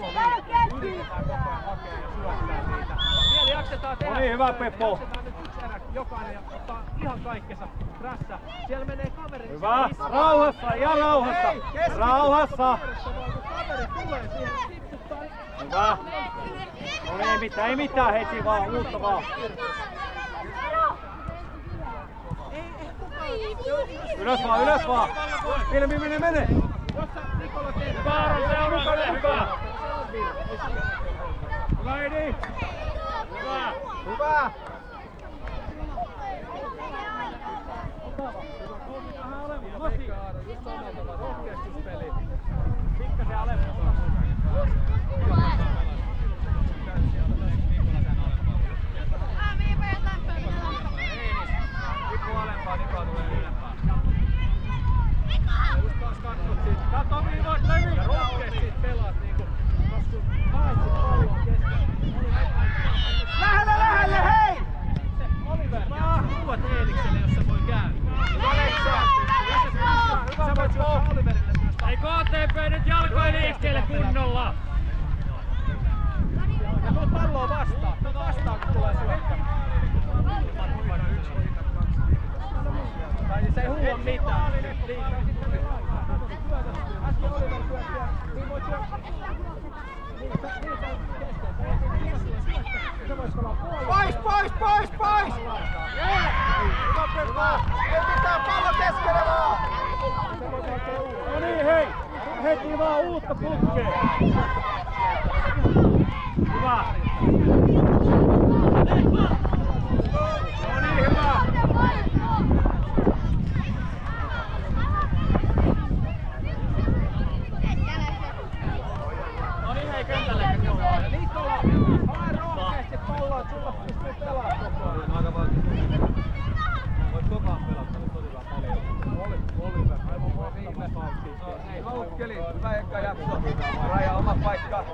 pallo liikkuu. Yritetään koko ajan hakea ja syöttää niitä. Vielä jaksetaan tehdä. No niin, hyvä Peppo. Jaksetaan nyt yksi erä jokainen ja ottaa ihan kaikkensa prässä. Siellä menee kaveri. Hyvä. Rauhassa, ihan rauhassa. Rauhassa. Kaveri tulee siihen, tipsuttaa. Hyvä. No ei mitään heti vaan, uutta vaan. Ylös vaan. Ilmi mene. Jossa Nikola teet. Vaaran seuraavalle, hyvä. Hyvä Edi. Hyvä. Just omalta rohkeistuspeli. Pikkasen alempaa. Niko alempaa, Nikola tulee ylempää. Just taas katsot siitä. Katso mihin voit levyä. Ja rohkeasti siitä pelaat niinku. Koska haet sit pallon keskellä. Lähelle, hei! Oliver, tuot Eelikselle, jos se voi käydä. Sä voit syöttää Oliverille myös. Ei KTP nyt jalkoja liikkeelle kunnolla! Ja tuo palloa vastaan. Tuo vastaan, kun tulee syöttämään. Tai se ei huua mitään. Äsken Oliver syötti ja niin voit syöttää. Pois! Hyvä Pekka! Ei mitään, pallo keskelle vaan! No niin hei! Heti vaan uutta putkeen! Hyvä! No niin, hyvä! No niin, hei kentälle! Nikola! Hae rohkeasti palloa, että sulla pystyy pelaamaan koko ajan. Aika vaan. Voit koko ajan pelata, nyt oli vähän paljon. Oliver, aivan voi viime paikkiin. Ei haukkeli, hyvä eka jakso. Raja oma paikka.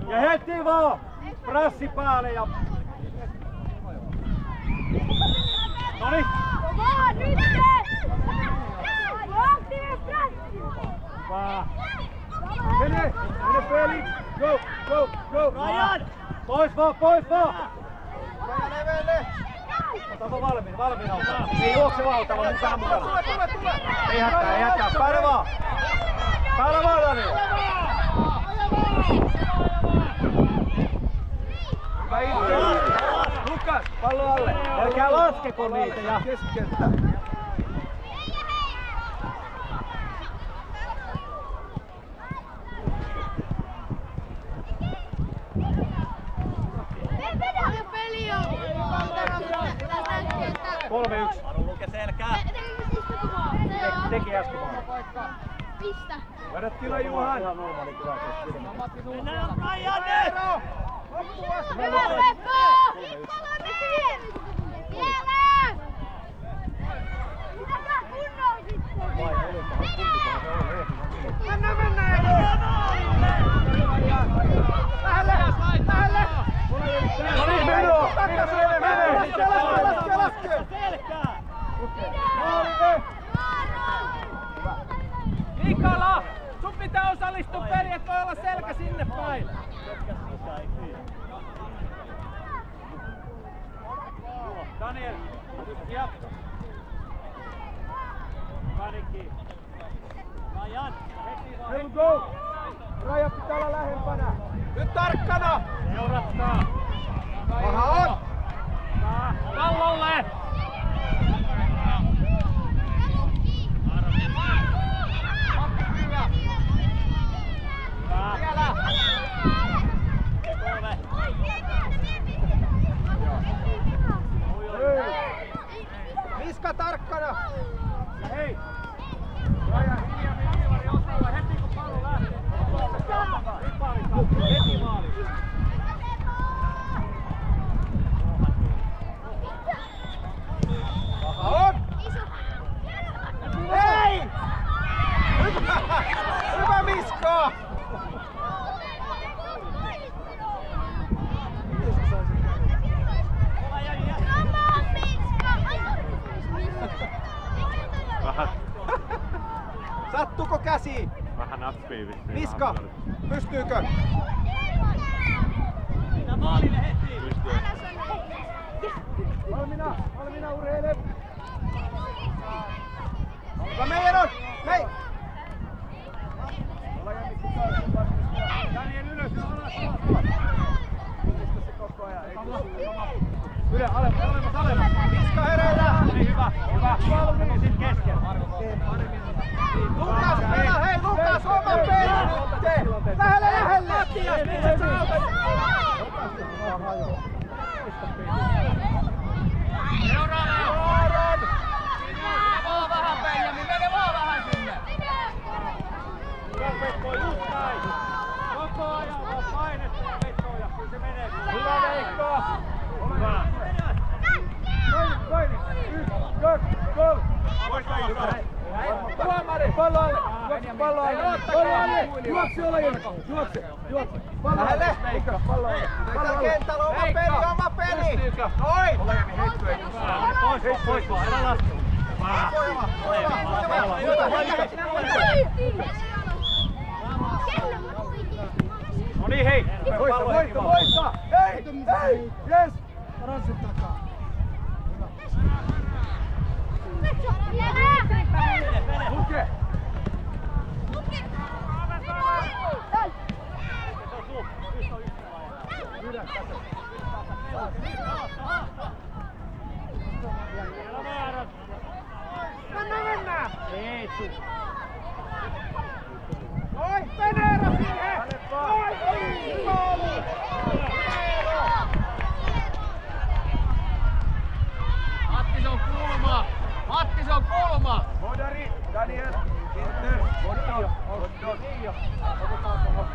Ja heti vaan! Prassi päälle ja... Noniin! Hyvä! Mene Felix! Go! Rajan! Pois vaan! Raja levelle! Otapa valmiina ottaa. Ei juokse vaan, ottaa vaan mukaan mukana. Tule! Ei hätää, päällä vaan! Dani! Hyvä itse! Lukas, pallo alle! Älkää laskeko niitä ja... Keskikenttä! Arun luke selkää. Teki äsken vaan. Pistä. Vedät Kila Juhan! Mennään Rajanne! Hyvä Pekko! Vielä! Pitäkää kunnolla sitten! Mennään! Lähelle! No niin, meno! Laske! Selkää! Nikola! Sun pitää osallistua peliin, et voi olla selkä sinne päin! Daniel, jatko! Kanikki! Rajan! Here we go! Raja pitää olla lähempänä! Nyt tarkkana! Seurattaa! Paha on! Pallolle! Hyvä! Vielä! Miska tarkkana! Hei! Raja hiljaa Ilvari ottaa heti kun pallo lähtee. Heti maali! Paha on! Hei! Hyvä Miska! Vähän. Sattuko käsi? Vähän nappii vissiin. Miska! Pystyykö? Mennään maalille heti! Valmiina urheile! Olkaa meidän on! Hei! Daniel ylös ja alas! Yle, alemmas! Viska hereillä! Niin, hyvä! Ja sit kesken! Lukas, pelaa! Hei Lukas, oma peli nyt! Lähelle! Matias, miten sä autat? Aaron! Vaan vähän Benjamin, mene vaan vähän sinne! Koko ajan vaan painetta ja vetoja, kyllä se menee. Hyvä Veikko! Hyvä! Toini! 1, 2, 3! Tuomari! Pallo alle! Pallo alle! Pallo alle! Juokse Olainen! Juokse! Pallo alle! Veikka! Pallo alle! Täällä kentällä oma peli! Noin! Olainen heitto ei Pois vaan, älä laske! No niin, hei! Voita! Hei! Jes! Ranssin takaa. Luke! Mennään! Oi, Venera siihen! Oi, maali! Matti, se on kulma! Bodari, Daniel, Inter, Otto. Otetaan tuohon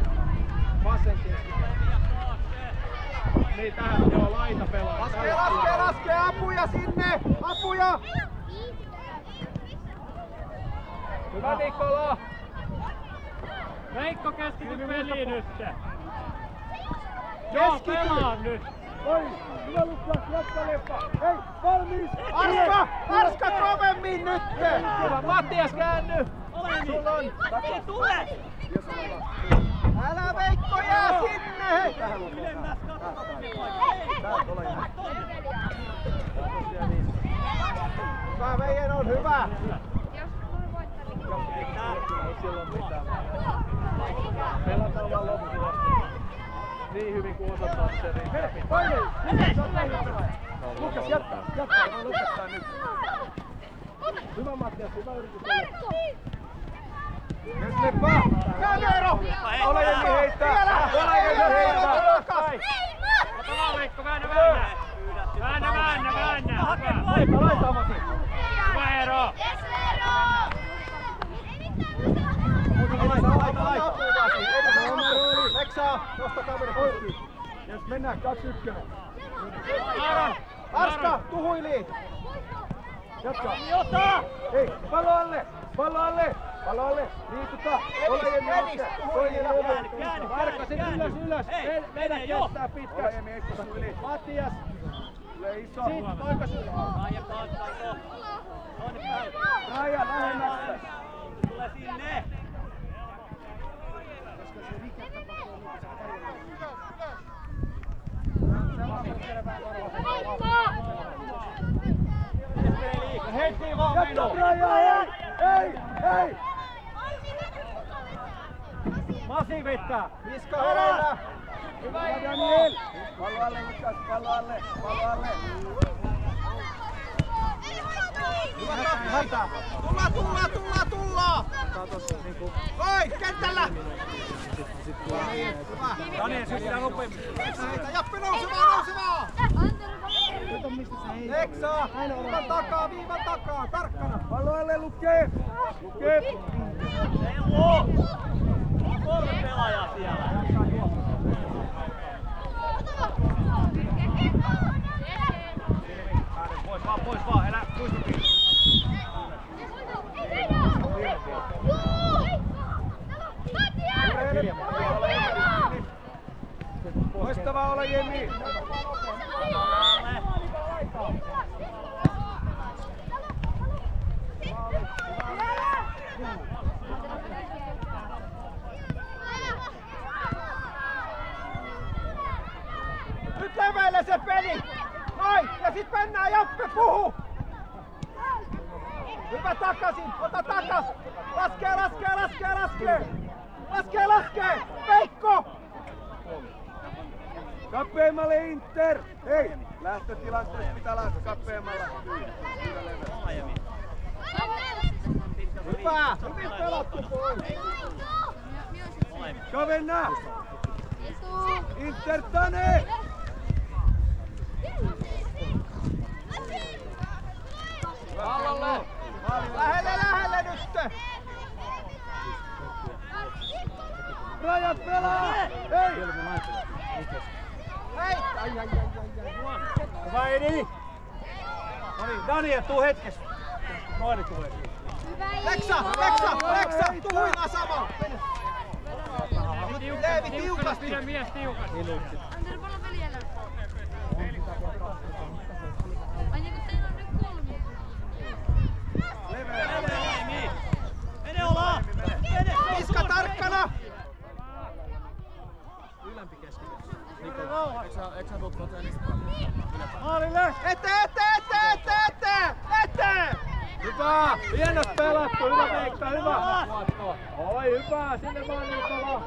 vasen keskiin. Niin tähän joo, laita pelaa. Laske, apuja sinne! Apuja! Hyvä Nikola! Veikko, keskity peliin nyt! Joo, pelaa nyt! Oi, hyvä Lukas, jatka leppa! Hei, valmis! Arska kovemmin nyt! Hyvä, Mattias käänny! Sulla on! Tule! Älä Veikko jää sinne! Hei! Ylemmäs Hyvä Veijen on hyvä! Pelataan vaan loppuun asti. Niin hyvin kuin osataan se riittää. Lukas, jatkaa, voi lopettaa nyt. Hyvä Mattias, hyvä yritys. Jes Leppa! Kavero! Ole Jenni heittää! Ole Jenni heittää! Ota vaan Veikko, väännä! Laita Masi! Hyvä Eero! Laita! Veksaa! Nosta kaveri pois! Jes, mennään, 2-1. Arska, tuhuili! Jatka! Hei, pallo alle! Liikuta! Ole Jenni noske! Käännä! Ylös! Meidän kestää pitkä! Ole Jenni Eikkosa yli! Matias! Tule iso! Sit, toikas! Raija, lähemmäksi! Tule sinne! Heti vaan meno! Hei! Masi vetää! Viska hereillä! Hyvä Daniel! Pallo alle Lukas, pallo alle! Hyvä Tulla! Oi, kentällä! Hyvä! Daniel, sykkää nopeammin! Jappi nousevaa! Leksaa! Viivan takaa! Tarkkana! Pallo alle Luke! Sello! 3 pelaajaa siellä! Pois vaan, elä muistutin! Loistavaa ole Jenni! sit mennään, Jappe, puhu! Hyvä takaisin, ota takas! Laskee! Veikko! Kapeammalle Inter! Hei! Lähtötilanteessa pitää lähteä kapeammalla. Hyvä! Hyvin pelattu pois! Kavenna! Inter Tane! Pallolle! Lähelle nyt! Rajat pelaa! Hei! Hei! Ai. Hyvä Edi! No niin, Daniel, tuu hetkessä. Noin tulee. Leksa! Tuhuina sama! Leevi tiukasti! Pidä mies tiukasti. Antele pallo veljelle. Ai niinku teillä on nyt 3. Mene Ola! Miska tarkkana! Ylempi keskellä. Eikö sä tuut treenistä? Maalille! Eteen! Hyvä! Hienosti pelattu! Hyvä Veikka, hyvä! Oi hyvä! Sinne Mannikola!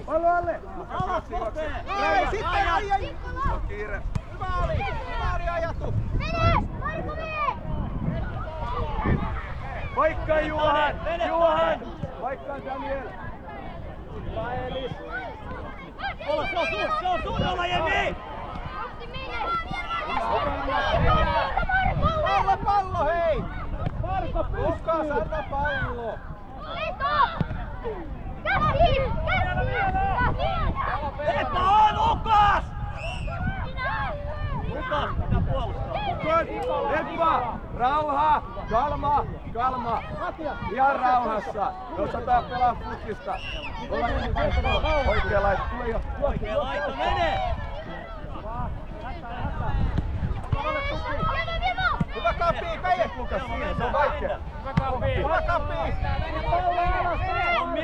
Pallo alle! Ei, sitten ai! Kiire! Hyvä oli ajatu! Mene! Marko vie! Paikka Juhan! Paikka Daniel! Hyvä Elis! Se on sun Ola Jemi! Pallo hei! Marko Lukas, anna pallo! Että on Lukas! Lukas, pitää puolustaa. Leppa! Rauha! Kalma! Ihan rauhassa! Osataan pelaa futsista! Oikea laitto, tule jo! Oikea laitto, mene! Hyvä kappi, veijät Lukas siihen, se on vaikea! Hyvä kappi! Pallo alas! Tommi!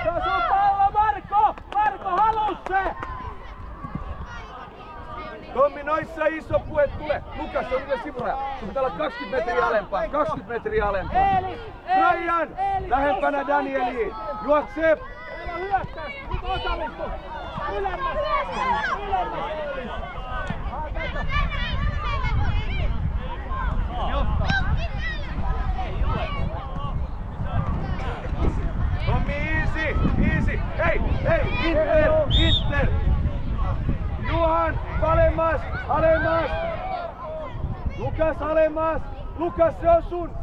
Se on sun pallo, Marko! Marko halus se! Tommi, noissa iso puhe tule! Lukas, se on yhdellä sivuraja! Sun pitää olla 20 metriä alempaa! 20 metriä alempaa! Ryan! Lähempänä Danieliin! Juokse! Meillä on hyökkäys! Nyt osallistu! Ylemmäs! Tommi, easy! Hei! Inter! Juhan, alemmas! Lukas, alemmas! Lukas, se on sun!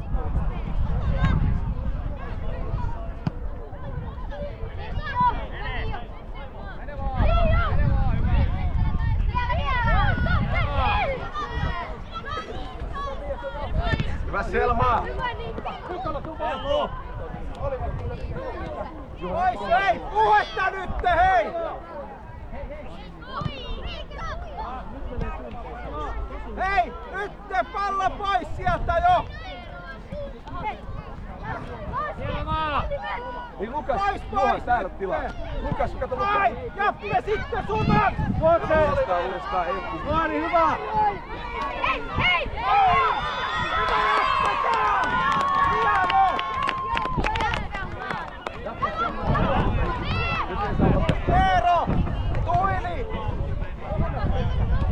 Hyvä Selma! Hei! Puhetta nyt, hei! Hei! Nyt pallo pois sieltä jo! Niin Lukas, Juhan täällä tilaa. Lukas, kato Lukas. Ai! Jappe sitten sunan! Uudestaan. Nuori, hyvä! Hei! Eero! Tuili!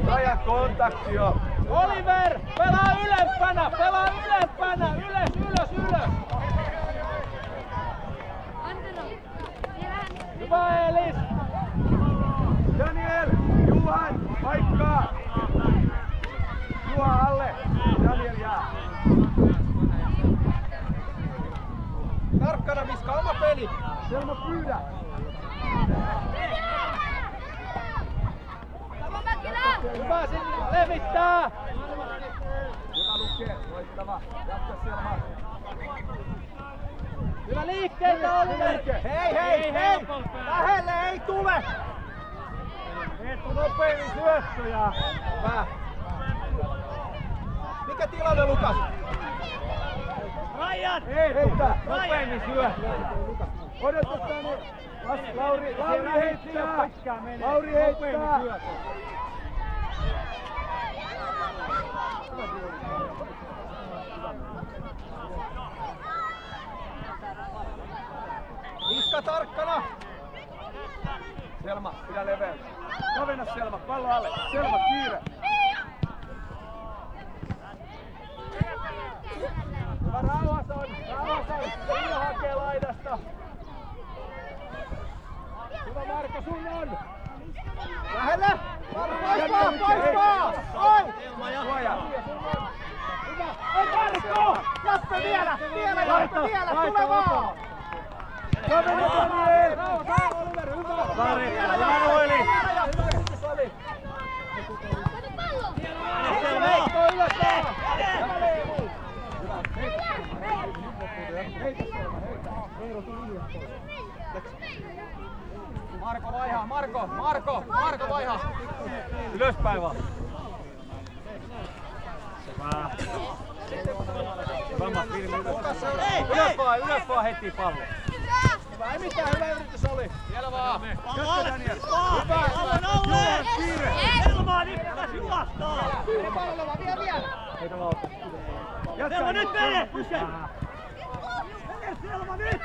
Rajan kontakti jo! Oliver! Pelaa ylempänä! Ylös! Hyvä Elis! Daniel! Juhan! Paikkaa! Juhan alle! Daniel jää! Tarkkana Miska, oma peli! Selma pyydä! Hyvä sinne! Levittää! Hyvä lukee! Loistava! Jatka Selma! Hyvä liikkeitä Oliver! Hei! Lähelle ei tule! Eettu nopeammin syöttöjä! Hyvä! Mikä tilanne Lukas? Ryan! Heitä! Nopeammin syöttöjä! Odotetaan nyt! Lauri heittää! Iska tarkkana! Selma, pidä leveä. Kavenna Selma, pallo alle. Selma, kiire. Hyvä, rauhassa on. Sinne hakee laidasta. Hyvä Marko, sun on. Lähellä. Poistaa! Oi! Suoja. Hyvä. Ei Marko! Jappe vielä! Tule vaan! Kaveri Daniel! Rauha, Oliver, hyvä! Hyvä Noeli! Veikko ylös! Hyvä Leevu! Heitä Selma, heitä! Eero tuli ylös pois. Marko vaihaa, Marko vaihaa! Ylöspäin vaan! Sepä! Ylös vaan heti pallo! Hyvä, ei mitään, hyvä yritys oli! Vielä vaan! Jatka Daniel! Hyvä! Juha, kiire! Selmaa nippas juostaa! Kiire pallolla vaan, vielä! Heitä lauta! Selma nyt mene! Mene Selma nyt!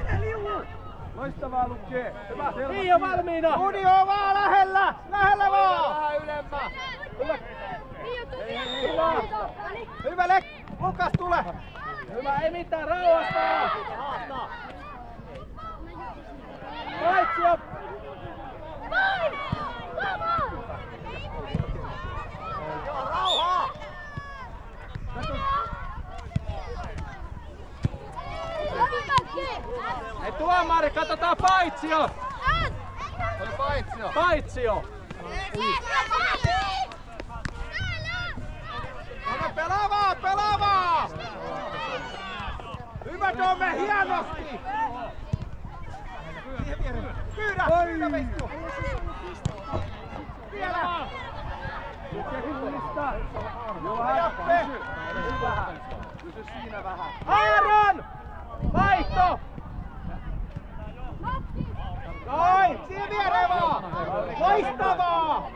Mene liuun! Loistavaa Lukke! Hyvä Selma! Niin on valmiina! Uni on vaan lähellä! Lähellä vaan! Vähän ylemmä! Hyvä! Hyvä Lek! Lukas tule! Hyvä, ei mitään, rauhasta! Paitsio! Joo, rauhaa! Ei tuomari, katsotaan paitsio! Oli paitsio! Paitsio! Pelaavaa! Hyvä Dome, hienosti! Pyydä Veikko! Vielä! Kehillistä! Jappe! Pysy siinä vähän. Aaron! Vaihto! Noin! Siihen viereen vaan! Loistavaa!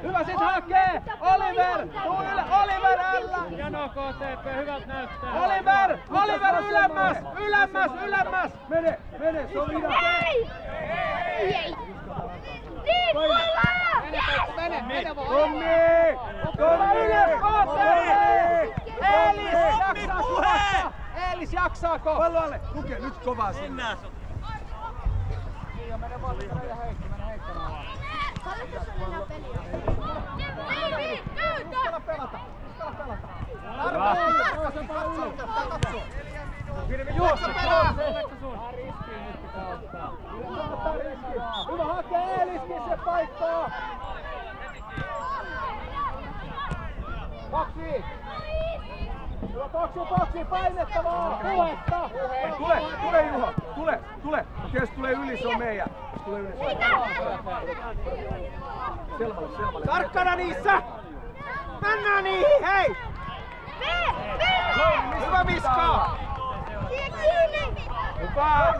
Hyvä sit hakee! Oliver! Oliver ällä! Jano KTP, hyvältä näyttää! Oliver ylemmäs! Mene, se on minä! Ei! Niin, mene vaan! Tommi ylös KTP! Eelis jaksaako? Pallo alle! Luke, nyt kovaa sinne! Ja mene vaan ja Heikki, mene heittämään vaan. Uskalla pelata! Katso! Juoksa pelaa! Hyvä hakee Eeliskin se paikkaa! Boksi! Hyvä boksi, painettavaa! Puhetta! Tule Juha! Tule! Kes tulee yli, se on meidän! Tule yli! Selmalle! Tarkkana niissä! Mennään niihin, hei! Hyvä Miska! Hyvä!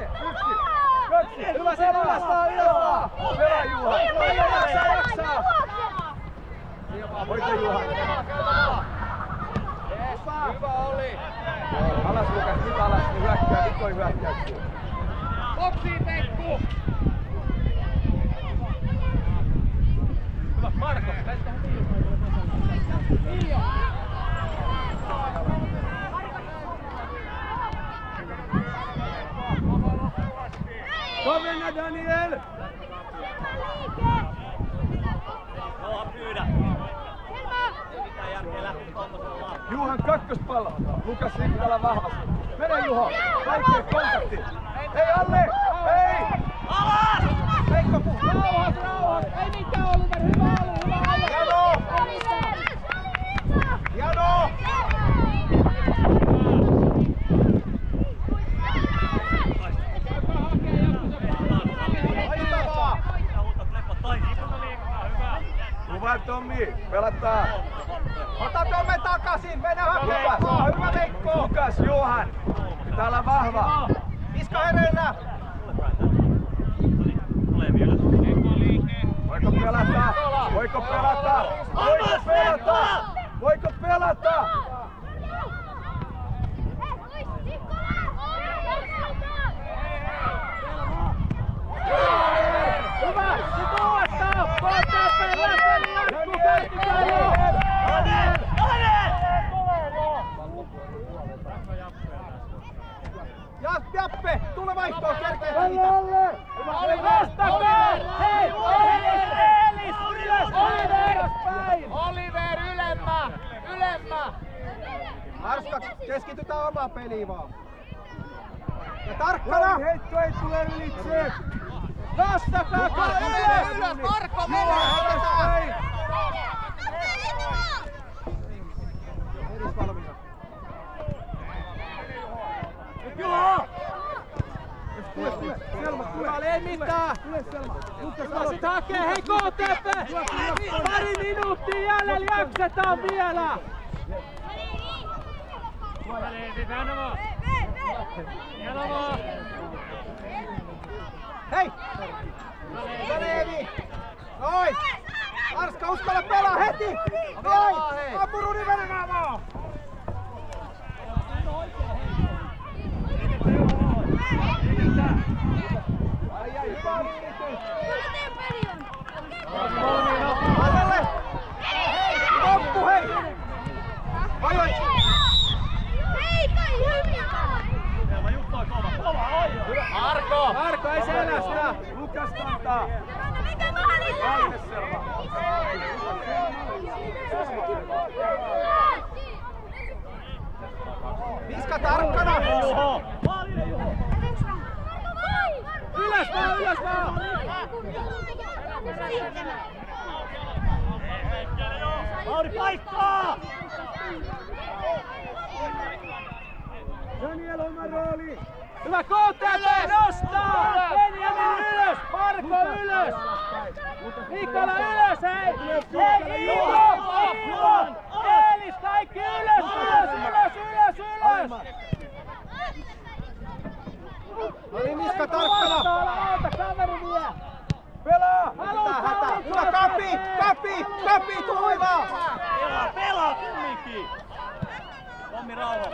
Yksi! Hyvä sen ylös vaan! Hyvä Juha! Jaksaa! Hoita Juha! Hyvä oli! Alas Lukas, nyt alas, hyökkää, nyt toi hyökkäyksiä. Boksiin Pekku! Hyvä, Marko! Kovenna Daniel! Joo, pyydä! Mitä järkeä lähti kolmosella? Juhan kakkospallo. Lukas liikutella vahvasti. Mene Juha. Vaikea kontakti. Hei Alle! Hei! Alas! Veikko puhuu. Rauhas! Ei mitään Oliver. Hyvä Alle! Jano! Hyvä Tommi, pelataan. Ota Tomme takaisin, mennä hakemaan. Hyvä Veikko. Lukas, Johan. Täällä vahva. Iska hereillä. Voiko pelata? Voiko pelata? Voiko pelata? Voiko pelata? Hyvä! Sit uudestaan! Koettaa pelaa! Peli jatkuu! Käytikää jo! Jappe! Tule vaihtoon kerkeä siitä! Oli vastakaa! Hei! Eelis! Ylöspäin! Oliver ylemmä! Ylemmä! Arska, keskitytään omaan peliin vaan. Ja tarkkana! Heitto ei tule ylitse! Vastakaa! Ylös! Marko, mene! Eris valmiina. Joo! Tule! Selma, tule! Ei mitään! Tule Selma! Lukas sit hakee! Hei KTP! Pari minuuttia jäljellä! Jaksetaan vielä! Hei! Leevi! Noin! Arska, uskalla pelaa heti! Noin! Ampu Rudi menemään vaan! Ai, hyvä viiritys! Alalle! Loppu, hei! Ajoi! Marko, ei selästä! Lukas kantaa! Viska tarkkana! Ylös vaan, ylös vaan! Lauri paikkaa! Daniel oman rooli! Hyvä KTP nostaa! Benjamin ylös! Marko ylös! Nikola ylös, hei! Hei Iivo! Eelis, kaikki ylös! No niin, Miska tarkkana! Auta, kaveri vie! Pelaa! Hätä! Hyvä, Kapi, tuivaa! Pelaa kumminkin! Tommi rauha!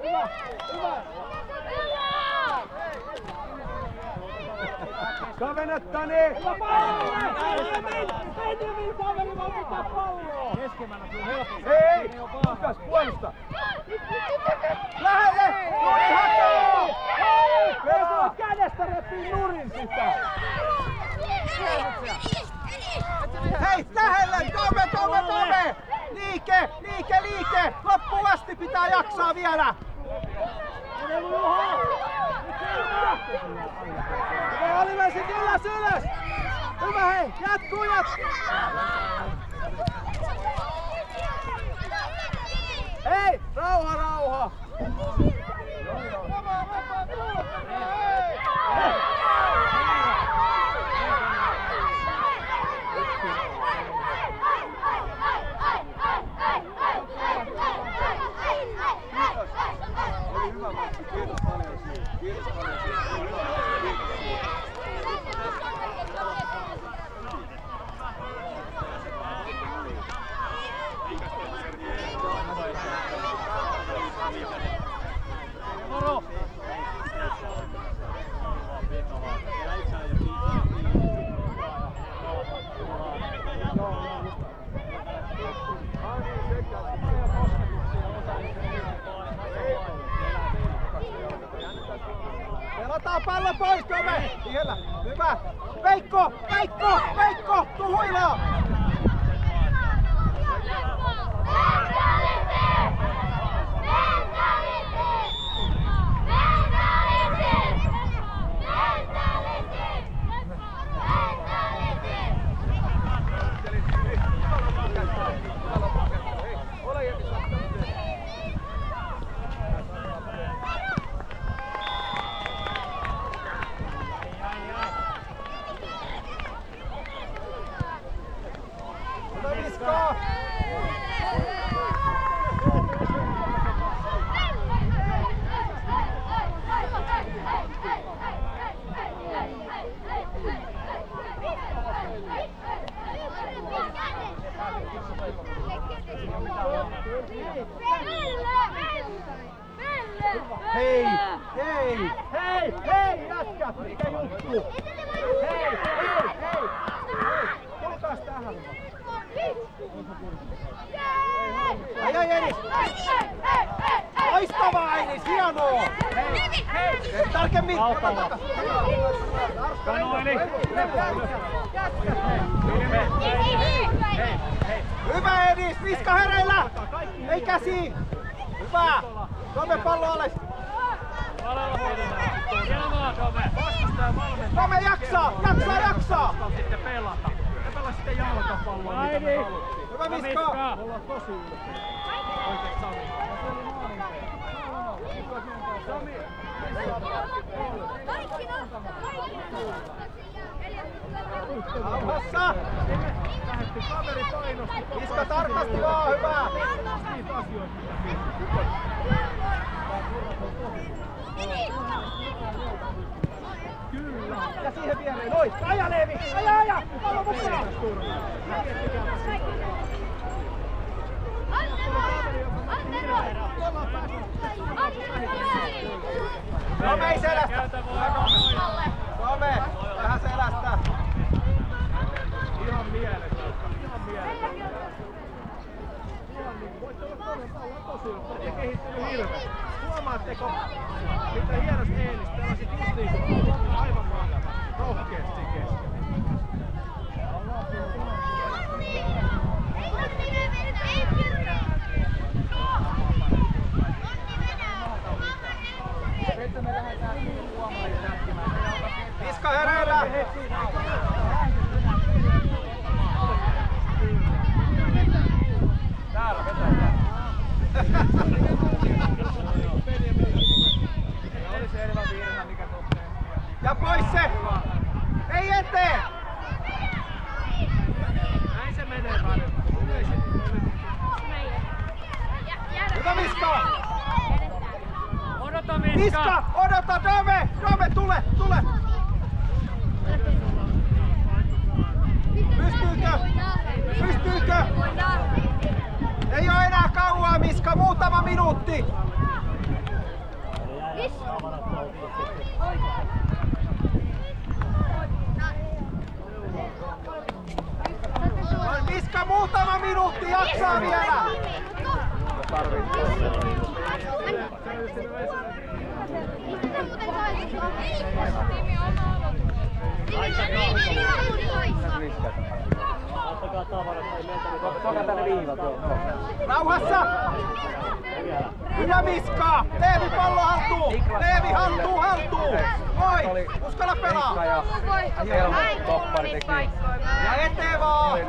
Hyvä! Kavennettani! Benjamin kaveri vaan pitää palloa! Keskemmällä sun helposti. Hei! Lukas, puolusta! Lähelle! Nuri hakee! Pelaa! Kädestä repii nurin sitä! Hei, lähelle! Tome! Liike! Loppuun asti pitää jaksaa vielä! Hyvä Oliver, sit ylös! Hyvä hei, jatkuu! Hei, rauha! Oli hyvä matsi, kiitos paljon siitä. Moro! Pelataan pallo pois, Tome! Siellä, hyvä! Veikko! Tuu huilaa! Viska! Hei! Hei! Hei! Jätkät! Mikä juttu? Hei! Hei! Hei! Tulkaas tähän! Ai Enis! Loistavaa Enis! Hienoa! Hei! Hei! Tarkemmin! Kano Enis! Hyvä Enis! Niska hereillä! Ei käsi! Hyvä! Dome pallo alas! Dome jaksaa! Jaksaa! Jaksaa! Sitten pelata. Ja pelaa sitten jalkapalloa, mitä me haluttiin. Hyvä Miska! Me ollaan tosi ylpeitä. Oikein Sami. Sami! Rauhassa! Lähetti kaveri painosti. Miska tarkasti vaan! Hyvä! Niitä asioita, Kyllä. Ja siihen viereen, noin! Aja Leevi! Aja, aja! Pallo mukaan! Dome ei selästä! Dome! Vähän selästä! Ihan mielessä. Ihan mielessä. Voitte olla tosi ylpeitä ja kehittynyt hirveästi. Huomaatteko, mitä hienosti Eelis pelasit just niin kuin aivan mahtavasti. Rohkeasti kesken. Miska hereillä! Täällä vetää. Oli selvä virhe, mikä totta. Ja pois se! Ei eteen! Näin se menee varmaan. Hyvä Miska! Odota Miska! Miska! Odota Dome! Dome tule! Tule! Pystyykö? Pystyykö? Ei oo enää kauaa Miska! Muutama minuutti! Miska, muutama minuutti, jaksaa vielä! Rauhassa! Hyvä Miska! Leevi pallo haltuu! Leevi haltuu! Moi! Uskalla pelaa! Ja eteen vaan!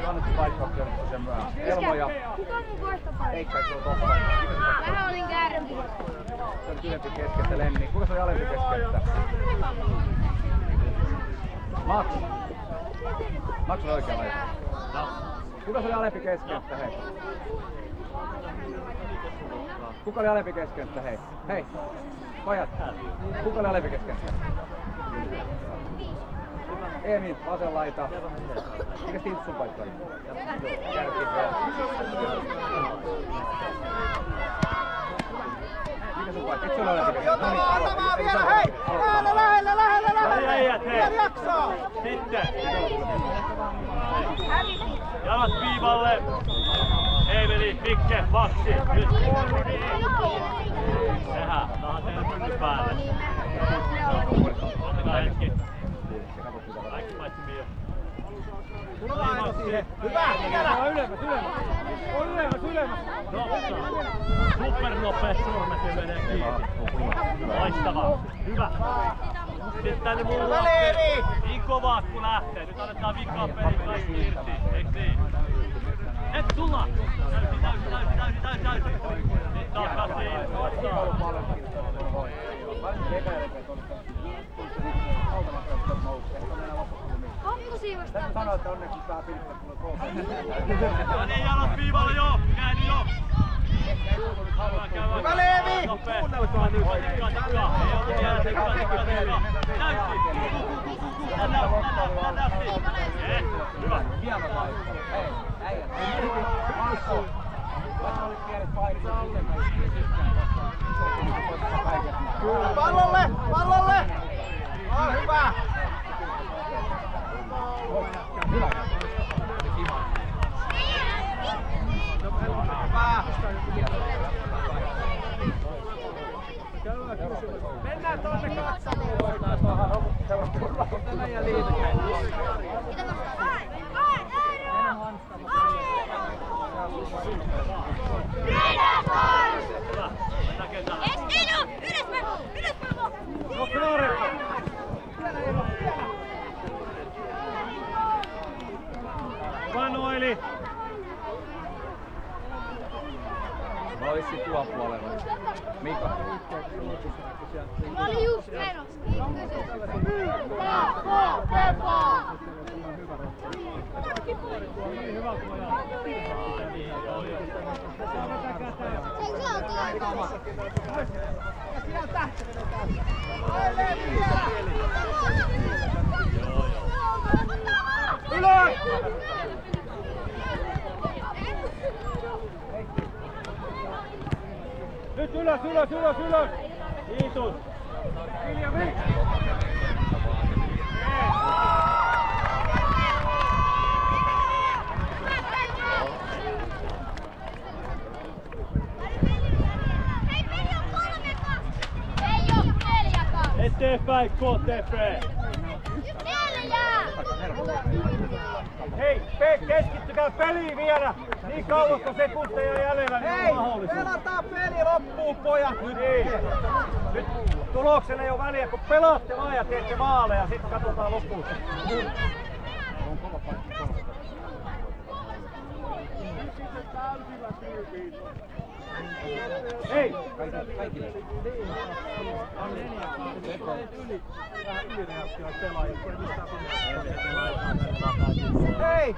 Elmo ja Heikka, se on toppari. Vähän olin kärpi. Se oli ylempi keskettä Lenni. Kuka se oli alempi keskettä? Max. Max oli oikea laita. Kuka se oli alempi keskettä? Hei. Kuka oli alempi keskettä? Hei. Hei. Pojat. Kuka oli alempi keskettä? Emil, vasen laita. Mikä Steve sun paikka oli? Mikä sun paikka? Et se ole alempi keskettä? Antamaa vielä, hei! Lähellä! Vielä jaksaa! Sitten! Jalat viivalle! Eemeli, Mikke, Maxi! Nyt! Sehän, tahan tehdä pynny päälle. Ottakaa hetki. Kaikki paitsi Mio. Tulla Aino siihen. Hyvä! Ylemmäs! Supernopeet sormet ja menee kiinni. Loistavaa. Hyvä. Sitten tänne mulla Leevi! niin kovaa kun lähtee. Nyt annetaan vikaa pelin kaikki irti. Eiks niin? Et tulla! Täysin. Nyt takaisin. Kakkusiivasta. Sano, että onneksi saa pilkkaa mulle kohdalla. No niin, jalat viivalle jo! Käänny jo! Hyvä Leevi! Kuunnelkaa nyt! Tikkaa! Ei ollut vielä tikkaa! Täysin! Hyvä! Hieno laitto. Hei, äijät. Markku! Vaikka olit pienet pairit, niin sitten mä istuin tykkään. Pallolle! Tämä meidän liitykseen. Manueli! Mä olis tuo puolella. Mika. Mä olin just menossa. Nyt ylös! Kiitos! Vilja Vik! Eteenpäin, KTP! Hei, keskittykää peliin vielä! Niin kauan kuin sekunteja jäljellä, niin on mahdollisuus. Pelataan peli loppuun, pojat, nyt! Nyt tuloksena ei ole väliä, kun pelaatte vaan ja teette maaleja, sitten katsotaan loppuun. On kova paikka. Hei! Kaikille. Hei!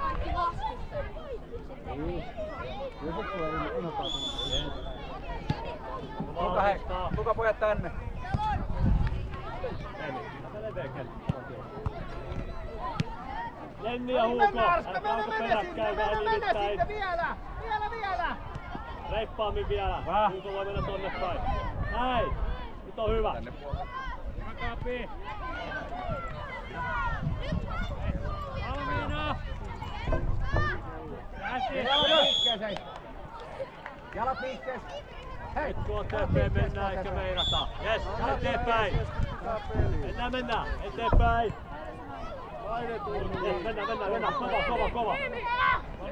Tulkaa pojat tänne. Jenni ja Huuko, älkääkö peräkkäin vähän nimittäin. Vielä! Reippaammin vielä. Huuko voi mennä tonne päin. Näin. Nyt on hyvä. Tänne puolelle. Kapi. Valmiina. Jalat liikkeessä! Nyt KTP mennään eikä meirata. Jes, eteenpäin. Mennään. Eteenpäin. Jes, mennään. Kova.